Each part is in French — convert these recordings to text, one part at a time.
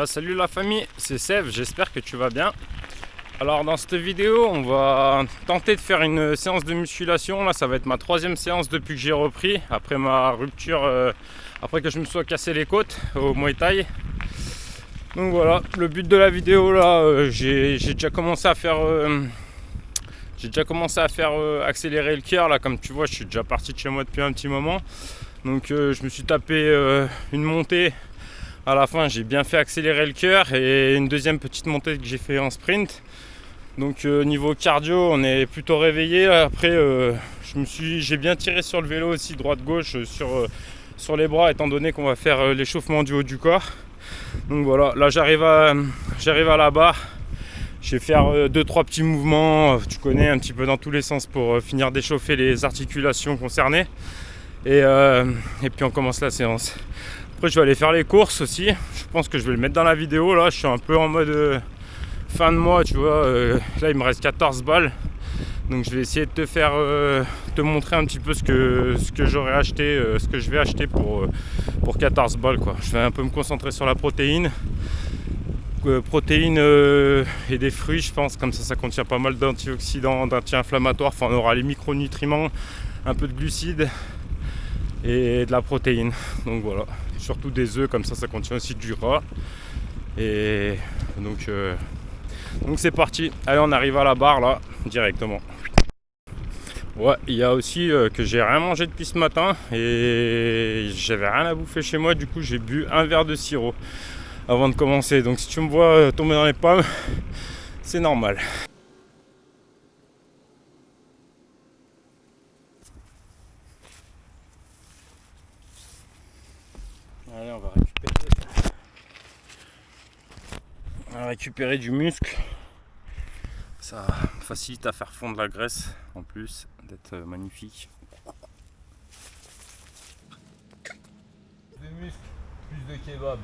Salut la famille, c'est Sève, j'espère que tu vas bien. Alors dans cette vidéo, on va tenter de faire une séance de musculation. Là, ça va être ma 3e séance depuis que j'ai repris, après ma rupture, après que je me sois cassé les côtes au Muay Thai. Donc voilà, le but de la vidéo là, j'ai déjà commencé à faire accélérer le cœur là. Comme tu vois, je suis déjà parti de chez moi depuis un petit moment. Donc je me suis tapé une montée. À la fin, j'ai bien fait accélérer le cœur et une deuxième petite montée que j'ai fait en sprint. Donc niveau cardio, on est plutôt réveillé. Après, j'ai bien tiré sur le vélo aussi, droite-gauche, sur les bras, étant donné qu'on va faire l'échauffement du haut du corps. Donc voilà, là j'arrive à la barre. Je vais faire 2-3 petits mouvements, tu connais, un petit peu dans tous les sens pour finir d'échauffer les articulations concernées. Et puis on commence la séance. Après je vais aller faire les courses aussi. Je pense que je vais le mettre dans la vidéo. Là je suis un peu en mode fin de mois, tu vois. Là il me reste 14 balles. Donc je vais essayer de te montrer un petit peu ce que j'aurais acheté, ce que je vais acheter pour 14 balles quoi. Je vais un peu me concentrer sur la protéine. Protéines et des fruits, je pense, comme ça contient pas mal d'antioxydants, d'anti-inflammatoires. Enfin on aura les micronutriments, un peu de glucides et de la protéine. Donc voilà, surtout des œufs, comme ça contient aussi du gras. Et donc c'est parti. Allez, on arrive à la barre là directement. Ouais, il y a aussi que j'ai rien mangé depuis ce matin et j'avais rien à bouffer chez moi. Du coup j'ai bu un verre de sirop avant de commencer. Donc si tu me vois tomber dans les pommes, c'est normal. Allez, on va récupérer du muscle. Ça facilite à faire fondre la graisse en plus d'être magnifique. Des muscles, plus de kebab.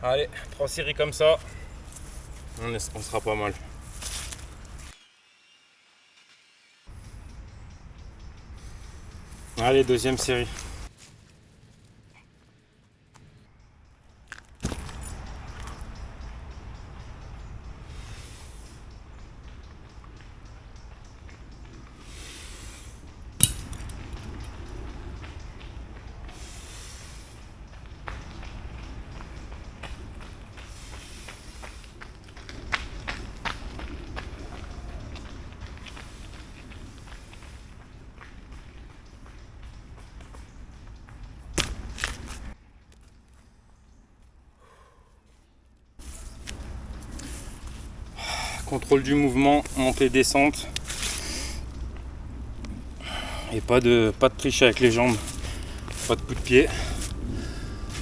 Allez, 3 séries comme ça, on sera pas mal. Allez, deuxième série. Contrôle du mouvement, montée, descente. Et pas de triche avec les jambes, pas de coup de pied.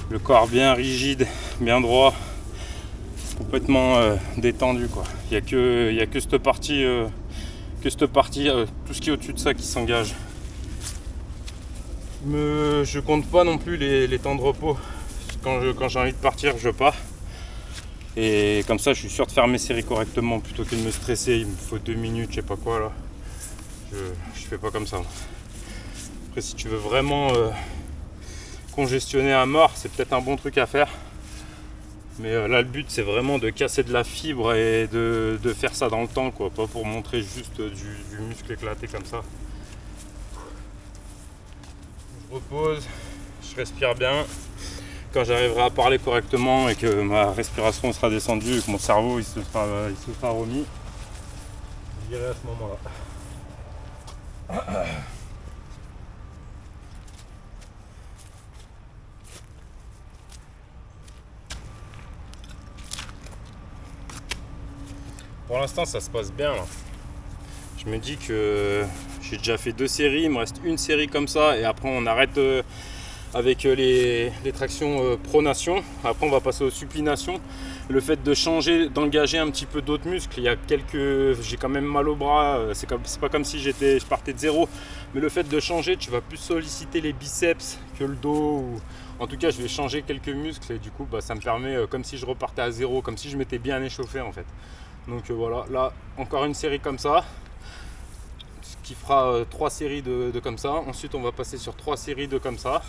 Le corps bien rigide, bien droit, complètement détendu quoi. Il n'y a que cette partie, tout ce qui est au-dessus de ça qui s'engage. Je compte pas non plus les temps de repos. Quand j'ai envie de partir, je pars. Et comme ça je suis sûr de faire mes séries correctement plutôt que de me stresser. Il me faut 2 minutes, je sais pas quoi là. Je fais pas comme ça. Après si tu veux vraiment congestionner à mort, c'est peut-être un bon truc à faire. Mais là le but c'est vraiment de casser de la fibre et de faire ça dans le temps quoi. Pas pour montrer juste du muscle éclaté comme ça. Je repose, je je respire bien. Quand j'arriverai à parler correctement et que ma respiration sera descendue et que mon cerveau il se sera remis, je dirai à ce moment-là. Pour l'instant ça se passe bien là. Je me dis que j'ai déjà fait 2 séries, il me reste une série comme ça et après on arrête avec les tractions pronation. Après on va passer aux supinations. Le fait de changer, d'engager un petit peu d'autres muscles, j'ai quand même mal au bras, c'est pas comme si je partais de zéro, mais le fait de changer, tu vas plus solliciter les biceps que le dos, en tout cas je vais changer quelques muscles et du coup ça me permet comme si je repartais à zéro, comme si je m'étais bien échauffé en fait. Donc voilà, là encore une série comme ça, ce qui fera 3 séries de comme ça. Ensuite on va passer sur 3 séries de comme ça,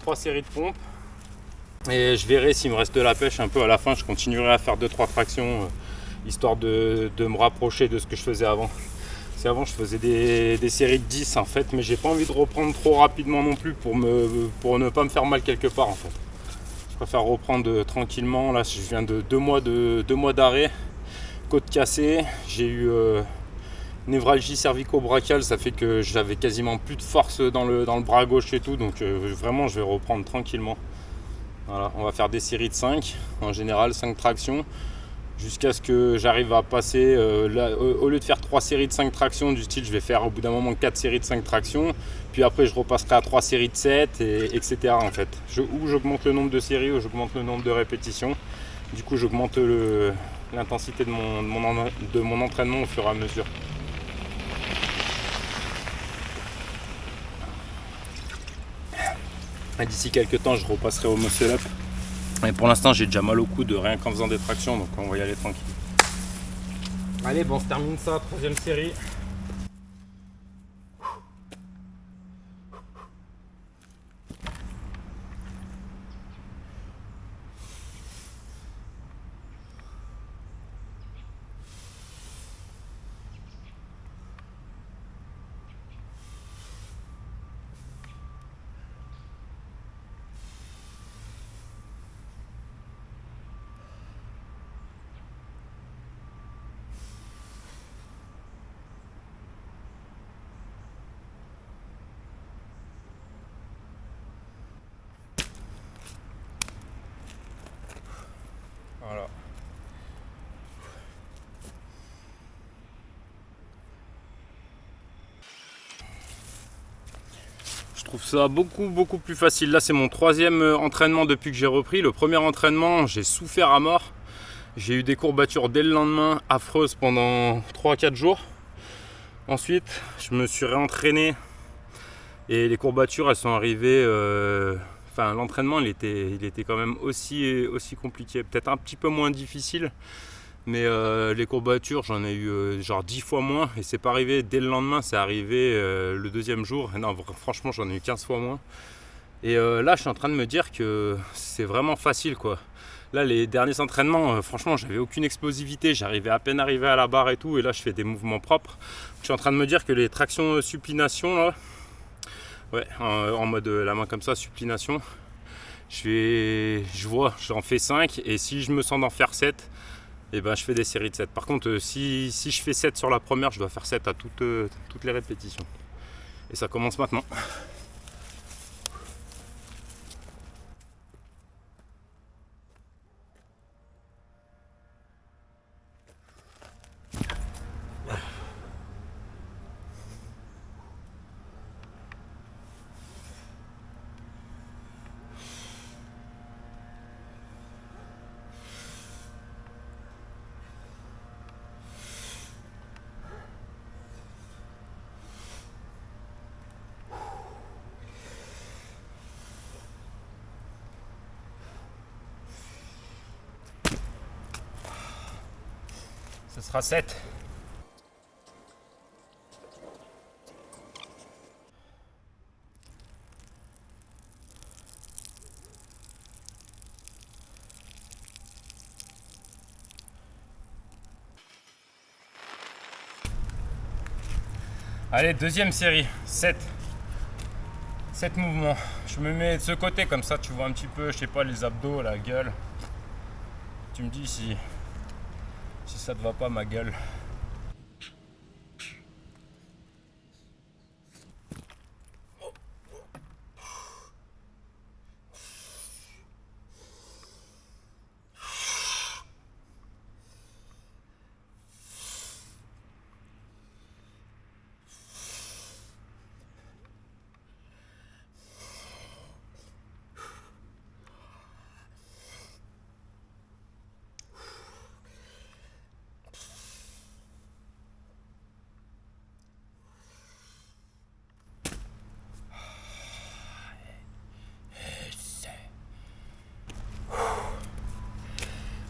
3 séries de pompes. Et je verrai s'il me reste de la pêche un peu à la fin, je continuerai à faire 2-3 tractions histoire de me rapprocher de ce que je faisais avant. Parce qu'avant je faisais des séries de 10 en fait, mais j'ai pas envie de reprendre trop rapidement non plus pour ne pas me faire mal quelque part en fait. Je préfère reprendre tranquillement. Là je viens de 2 mois d'arrêt, côte cassée, j'ai eu névralgie cervico-brachiale, ça fait que j'avais quasiment plus de force dans le bras gauche et tout, donc vraiment je vais reprendre tranquillement. Voilà, on va faire des séries de 5, en général 5 tractions, jusqu'à ce que j'arrive à passer, au lieu de faire 3 séries de 5 tractions, du style je vais faire au bout d'un moment 4 séries de 5 tractions, puis après je repasserai à 3 séries de 7, etc. en fait. Ou j'augmente le nombre de séries, ou j'augmente le nombre de répétitions, du coup j'augmente l'intensité de mon entraînement au fur et à mesure. Et d'ici quelques temps je repasserai au muscle up. Et pour l'instant j'ai déjà mal au coude rien qu'en faisant des tractions, donc on va y aller tranquille. Allez, bon, on se termine ça, 3e série. Voilà. Je trouve ça beaucoup plus facile. Là c'est mon 3e entraînement depuis que j'ai repris. Le premier entraînement j'ai souffert à mort. J'ai eu des courbatures dès le lendemain, affreuses pendant 3-4 jours. Ensuite je me suis réentraîné et les courbatures elles sont arrivées. L'entraînement il était quand même aussi compliqué, peut-être un petit peu moins difficile. Mais les courbatures, j'en ai eu genre 10 fois moins. Et c'est pas arrivé dès le lendemain, c'est arrivé le 2e jour. Et non, franchement, j'en ai eu 15 fois moins. Et là, je suis en train de me dire que c'est vraiment facile, quoi. Là, les derniers entraînements, franchement, j'avais aucune explosivité. J'arrivais à peine arriver à la barre et tout. Et là, je fais des mouvements propres. Je suis en train de me dire que les tractions supination, là, ouais, en mode la main comme ça, supination, j'en fais 5. Et si je me sens d'en faire 7, et ben je fais des séries de 7. Par contre, si je fais 7 sur la première, je dois faire 7 à toutes les répétitions. Et ça commence maintenant. Ce sera 7. Allez, 2e série, 7. 7 mouvements. Je me mets de ce côté comme ça, tu vois un petit peu, je sais pas, les abdos, la gueule. Tu me dis si ça te va pas ma gueule.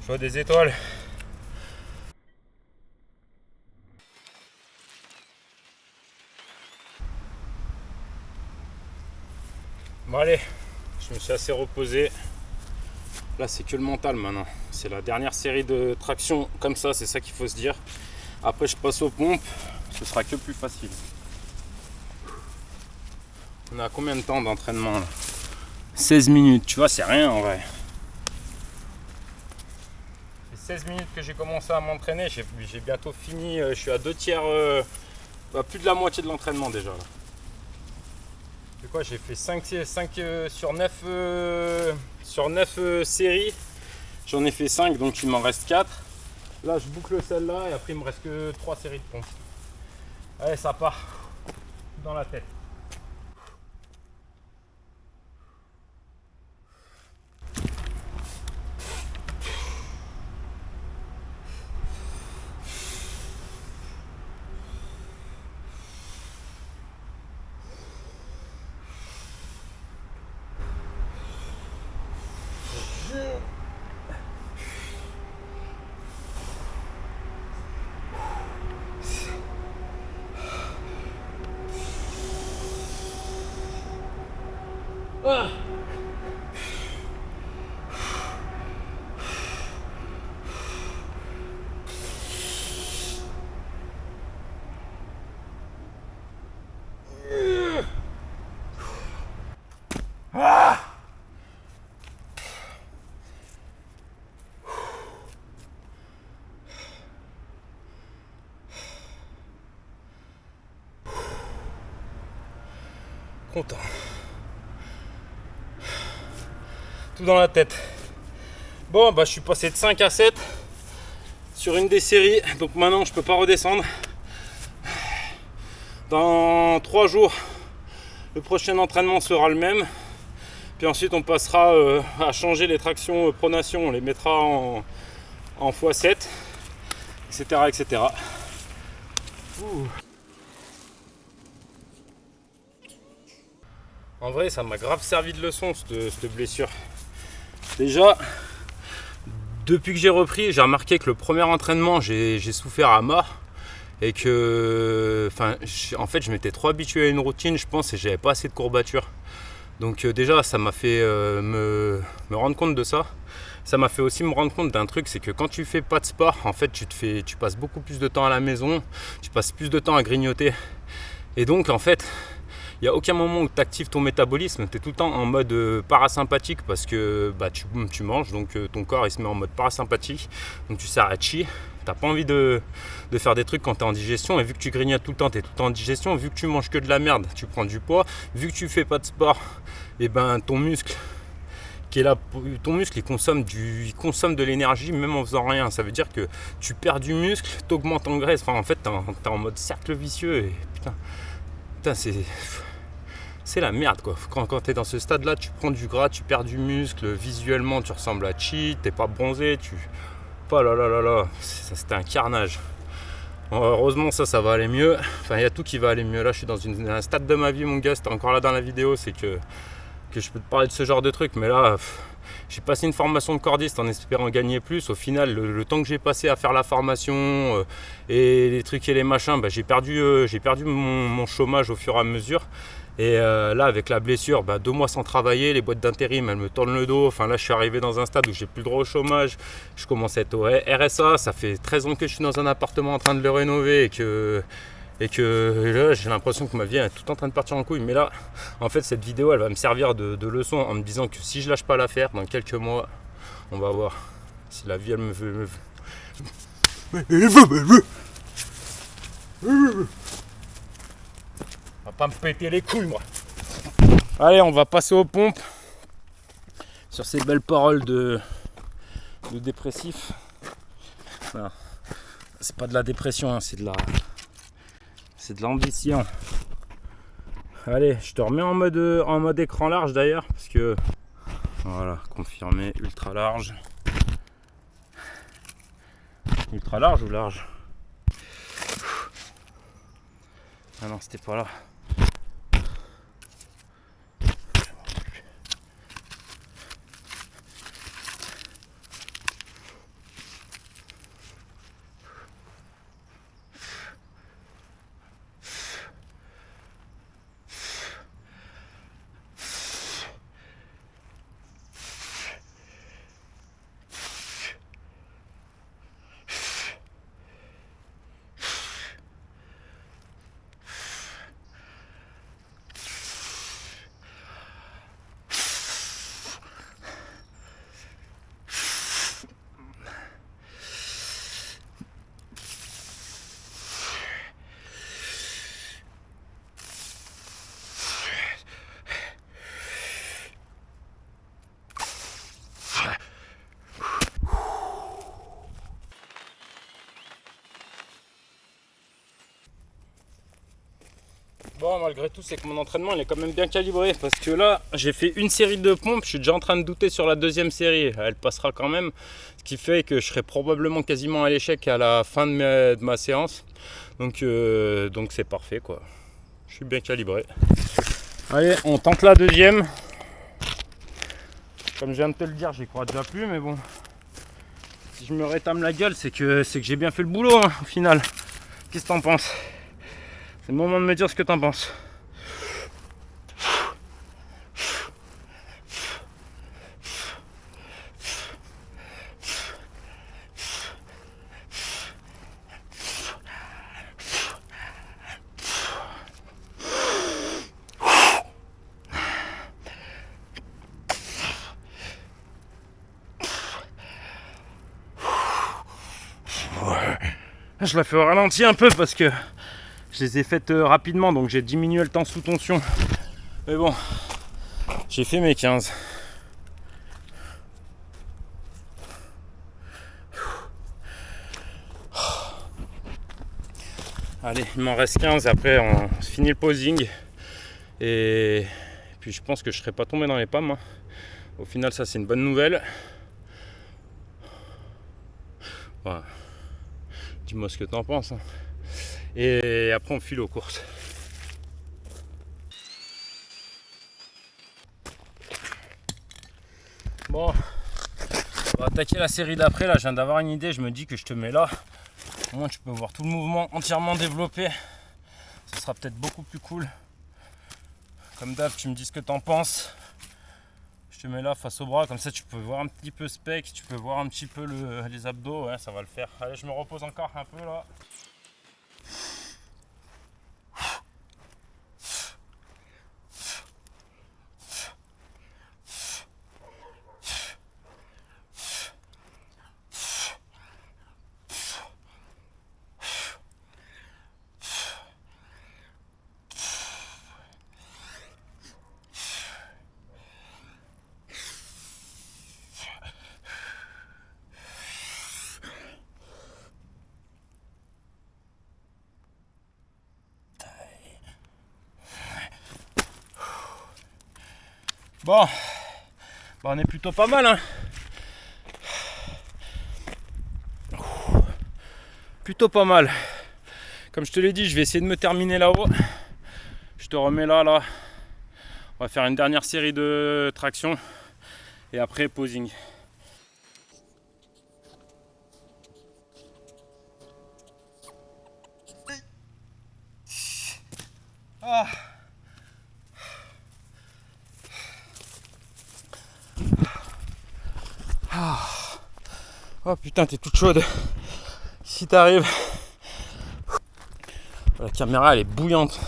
Je vois des étoiles. Bon allez, je me suis assez reposé. Là c'est que le mental maintenant. C'est la dernière série de traction comme ça, c'est ça qu'il faut se dire. Après je passe aux pompes, ce sera que plus facile. On a combien de temps d'entraînement là? 16 minutes, tu vois c'est rien en vrai. 16 minutes que j'ai commencé à m'entraîner, j'ai bientôt fini, je suis à 2 tiers, plus de la moitié de l'entraînement déjà là. C'est quoi, j'ai fait 5 sur 9 séries, j'en ai fait 5 donc il m'en reste 4. Là je boucle celle-là et après il me reste que 3 séries de pompes. Allez ça part dans la tête. Ah. Ah. Content. Tout dans la tête. Bon bah je suis passé de 5 à 7 sur une des séries, donc maintenant je peux pas redescendre. Dans 3 jours le prochain entraînement sera le même, puis ensuite on passera à changer les tractions pronation, on les mettra en x7, etc. Ouh. En vrai ça m'a grave servi de leçon cette blessure. Déjà, depuis que j'ai repris, j'ai remarqué que le premier entraînement, j'ai souffert à mort. Et que, en fait, je m'étais trop habitué à une routine, je pense, et j'avais pas assez de courbatures. Donc déjà, ça m'a fait me rendre compte de ça. Ça m'a fait aussi me rendre compte d'un truc, c'est que quand tu fais pas de sport, en fait, tu passes beaucoup plus de temps à la maison, tu passes plus de temps à grignoter. Et donc, en fait, il n'y a aucun moment où tu actives ton métabolisme, tu es tout le temps en mode parasympathique parce que tu manges, donc ton corps il se met en mode parasympathique, donc tu sers à chi. Tu n'as pas envie de faire des trucs quand tu es en digestion, et vu que tu grignotes tout le temps, tu es tout le temps en digestion, vu que tu manges que de la merde, tu prends du poids, vu que tu fais pas de sport, et ben ton muscle qui est là, ton muscle il consomme de l'énergie même en faisant rien. Ça veut dire que tu perds du muscle, tu augmentes en graisse, en fait tu es en mode cercle vicieux et putain c'est la merde quoi. Quand tu es dans ce stade là, tu prends du gras, tu perds du muscle, visuellement tu ressembles à Chi, t'es pas bronzé, oh là là là là, c'était un carnage. Heureusement ça va aller mieux, il y a tout qui va aller mieux. Là je suis dans un stade de ma vie mon gars, c'était encore là dans la vidéo, c'est que je peux te parler de ce genre de trucs, mais là j'ai passé une formation de cordiste en espérant gagner plus. Au final, le temps que j'ai passé à faire la formation et les trucs et les machins, j'ai perdu mon chômage au fur et à mesure. Et là, avec la blessure, 2 mois sans travailler, les boîtes d'intérim, elles me tournent le dos. Là, je suis arrivé dans un stade où j'ai plus le droit au chômage. Je commence à être au RSA. Ça fait 13 ans que je suis dans un appartement en train de le rénover Et que là j'ai l'impression que ma vie est tout en train de partir en couille. Mais là en fait cette vidéo elle va me servir de leçon en me disant que si je lâche pas l'affaire, dans quelques mois on va voir si la vie elle me veut. On va pas me péter les couilles moi. Allez, on va passer aux pompes. Sur ces belles paroles de dépressif. Voilà. C'est pas de la dépression, hein, c'est de l'ambition. Allez, je te remets en mode écran large d'ailleurs, parce que voilà, confirmé, ultra large. Ultra large ou large? Ah non, c'était pas là. Bon, malgré tout, c'est que mon entraînement il est quand même bien calibré parce que là, j'ai fait une série de pompes, je suis déjà en train de douter sur la deuxième série. Elle passera quand même, ce qui fait que je serai probablement quasiment à l'échec à la fin de ma séance. Donc c'est parfait quoi. Je suis bien calibré. Allez, on tente la deuxième. Comme je viens de te le dire, j'y crois déjà plus, mais bon. Si je me rétame la gueule, c'est que j'ai bien fait le boulot hein, au final. Qu'est-ce que t'en penses ? C'est le moment de me dire ce que t'en penses. Je la fais au ralenti un peu parce que je les ai faites rapidement, donc j'ai diminué le temps sous tension. Mais bon, j'ai fait mes 15. Allez, il m'en reste 15, après on finit le posing. Et puis je pense que je ne serai pas tombé dans les pommes. Hein. Au final, ça c'est une bonne nouvelle. Voilà. Dis-moi ce que t'en penses. Hein. Et après on file aux courses. Bon, on va attaquer la série d'après. Là, je viens d'avoir une idée. Je me dis que je te mets là. Au moins, tu peux voir tout le mouvement entièrement développé. Ce sera peut-être beaucoup plus cool. Comme d'hab, tu me dis ce que t'en penses. Je te mets là face au bras. Comme ça, tu peux voir un petit peu spec. Tu peux voir un petit peu les abdos. Ouais, ça va le faire. Allez, je me repose encore un peu là. Bon, on est plutôt pas mal, hein. Plutôt pas mal. Comme je te l'ai dit, je vais essayer de me terminer là-haut. Je te remets là. On va faire une dernière série de tractions et après posing. Ah. Oh putain, t'es toute chaude. Si t'arrives. La caméra elle est bouillante.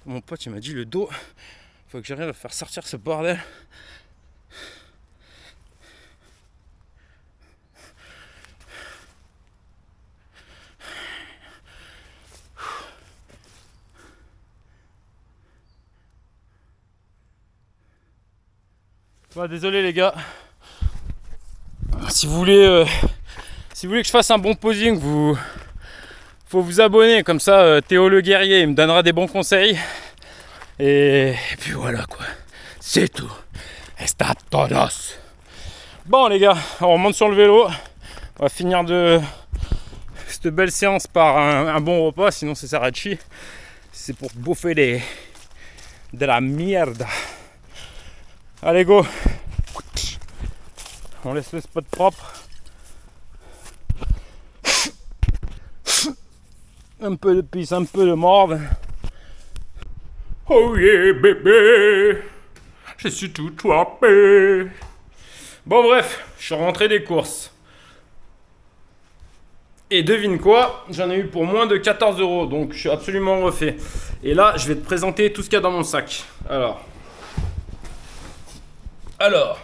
Mon pote il m'a dit le dos, faut que j'arrive à faire sortir ce bordel. Bah, désolé les gars. Si vous voulez que je fasse un bon posing, faut vous abonner, comme ça Théo le guerrier il me donnera des bons conseils. Et puis voilà quoi, c'est tout. Está todos. Bon les gars, on remonte sur le vélo. On va finir de cette belle séance par un bon repas, sinon ça sert à chi. C'est pour bouffer de la merde. Allez go. On laisse le spot propre. Un peu de pisse, un peu de morve. Oh yeah bébé, je suis tout trempé. Bon bref, je suis rentré des courses. Et devine quoi, j'en ai eu pour moins de 14 €, donc je suis absolument refait. Et là, je vais te présenter tout ce qu'il y a dans mon sac. Alors,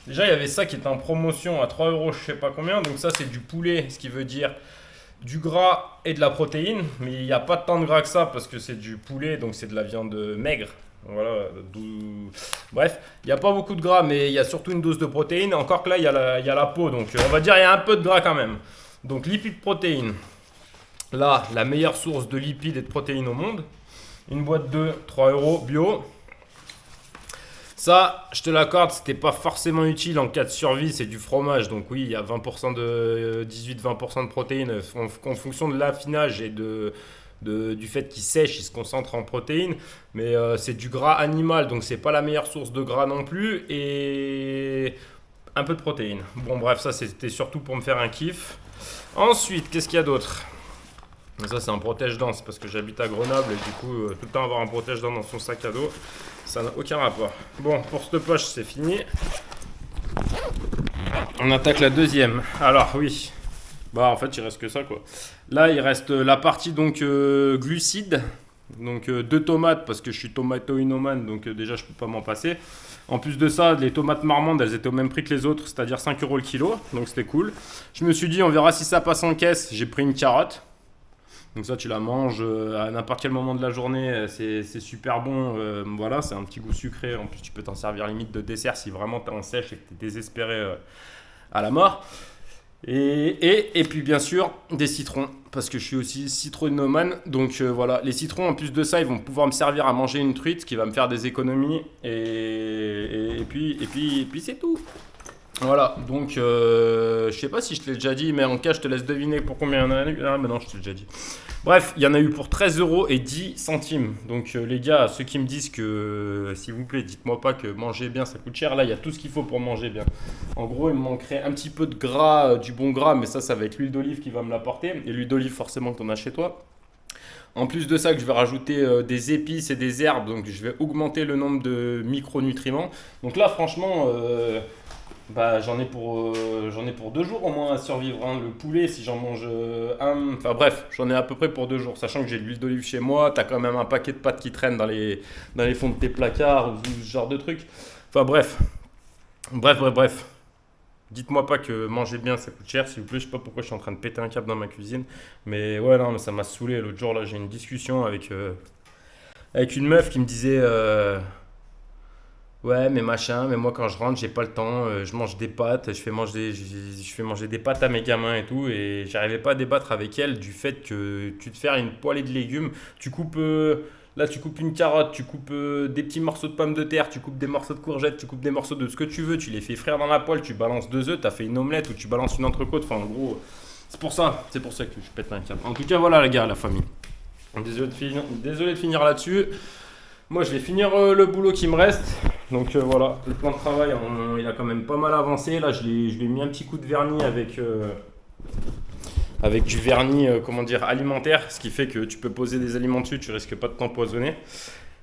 déjà il y avait ça qui était en promotion à 3 € je sais pas combien, donc ça c'est du poulet, ce qui veut dire du gras et de la protéine, mais il n'y a pas tant de gras que ça parce que c'est du poulet, donc c'est de la viande maigre. Voilà, bref, il n'y a pas beaucoup de gras, mais il y a surtout une dose de protéines. Encore que là, il y a la peau, donc on va dire il y a un peu de gras quand même. Donc lipides protéines. Là, la meilleure source de lipides et de protéines au monde. Une boîte de 3 € bio. Ça, je te l'accorde, c'était pas forcément utile en cas de survie, c'est du fromage. Donc oui, il y a 20% de 18-20% de protéines en fonction de l'affinage et du fait qu'il sèche, il se concentre en protéines. Mais c'est du gras animal, donc c'est pas la meilleure source de gras non plus. Et un peu de protéines. Bon bref, ça c'était surtout pour me faire un kiff. Ensuite, qu'est-ce qu'il y a d'autre ? Ça c'est un protège-dents, c'est parce que j'habite à Grenoble et du coup tout le temps avoir un protège-dents dans son sac à dos, ça n'a aucun rapport. Bon, pour cette poche c'est fini. On attaque la deuxième. Alors oui, bah en fait il reste que ça quoi. Là il reste la partie donc glucides, donc 2 tomates parce que je suis tomato-inomane, donc déjà je peux pas m'en passer. En plus de ça, les tomates marmandes, elles étaient au même prix que les autres, c'est-à-dire 5 € le kilo, donc c'était cool. Je me suis dit on verra si ça passe en caisse, j'ai pris une carotte. Donc ça, tu la manges à n'importe quel moment de la journée, c'est super bon. Voilà, c'est un petit goût sucré. En plus, tu peux t'en servir limite de dessert si vraiment t'es en sèche et que t'es désespéré à la mort. Et puis bien sûr, des citrons, parce que je suis aussi citronnomane. Donc voilà, les citrons, en plus de ça, ils vont pouvoir me servir à manger une truite, ce qui va me faire des économies. Et puis c'est tout. Voilà, donc je sais pas si je te l'ai déjà dit, mais en cas je te laisse deviner pour combien il y en a eu. Ah mais non, je te l'ai déjà dit. Bref, il y en a eu pour 13 € et 10 centimes. Donc les gars, ceux qui me disent que, s'il vous plaît, dites-moi pas que manger bien ça coûte cher, là il y a tout ce qu'il faut pour manger bien. En gros, il me manquerait un petit peu de gras, du bon gras, mais ça va être l'huile d'olive qui va me l'apporter. Et l'huile d'olive forcément que tu en as chez toi. En plus de ça, que je vais rajouter des épices et des herbes, donc je vais augmenter le nombre de micronutriments. Donc là franchement... bah, j'en ai pour 2 jours au moins à survivre. Hein. Le poulet, si j'en mange un. Enfin bref, j'en ai à peu près pour 2 jours. Sachant que j'ai de l'huile d'olive chez moi, t'as quand même un paquet de pâtes qui traînent dans les fonds de tes placards ou ce genre de trucs. Enfin bref. Bref. Dites-moi pas que manger bien ça coûte cher, s'il vous plaît. Je sais pas pourquoi je suis en train de péter un câble dans ma cuisine. Mais ouais, non, mais ça m'a saoulé. L'autre jour, là, j'ai une discussion avec une meuf qui me disait. Ouais, mais machin, mais moi quand je rentre, j'ai pas le temps, je mange des pâtes, je fais manger des pâtes à mes gamins et tout, et j'arrivais pas à débattre avec elle du fait que tu te fais une poêlée de légumes, tu coupes Là, tu coupes une carotte, tu coupes des petits morceaux de pommes de terre, tu coupes des morceaux de courgettes, tu coupes des morceaux de ce que tu veux, tu les fais frire dans la poêle, tu balances 2 œufs, tu as fait une omelette ou tu balances une entrecôte. Enfin, en gros, c'est pour ça que je pète un câble. En tout cas, voilà, les gars, la famille. Désolé de finir là-dessus. Moi, je vais finir le boulot qui me reste. Donc voilà, le plan de travail, il a quand même pas mal avancé. Là, je lui ai mis un petit coup de vernis avec du vernis comment dire, alimentaire, ce qui fait que tu peux poser des aliments dessus, tu risques pas de t'empoisonner.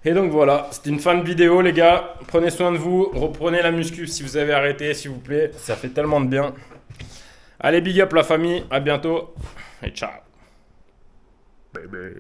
Et donc voilà, c'était une fin de vidéo les gars. Prenez soin de vous, reprenez la muscu si vous avez arrêté, s'il vous plaît. Ça fait tellement de bien. Allez, big up la famille, à bientôt et ciao. Bye bye.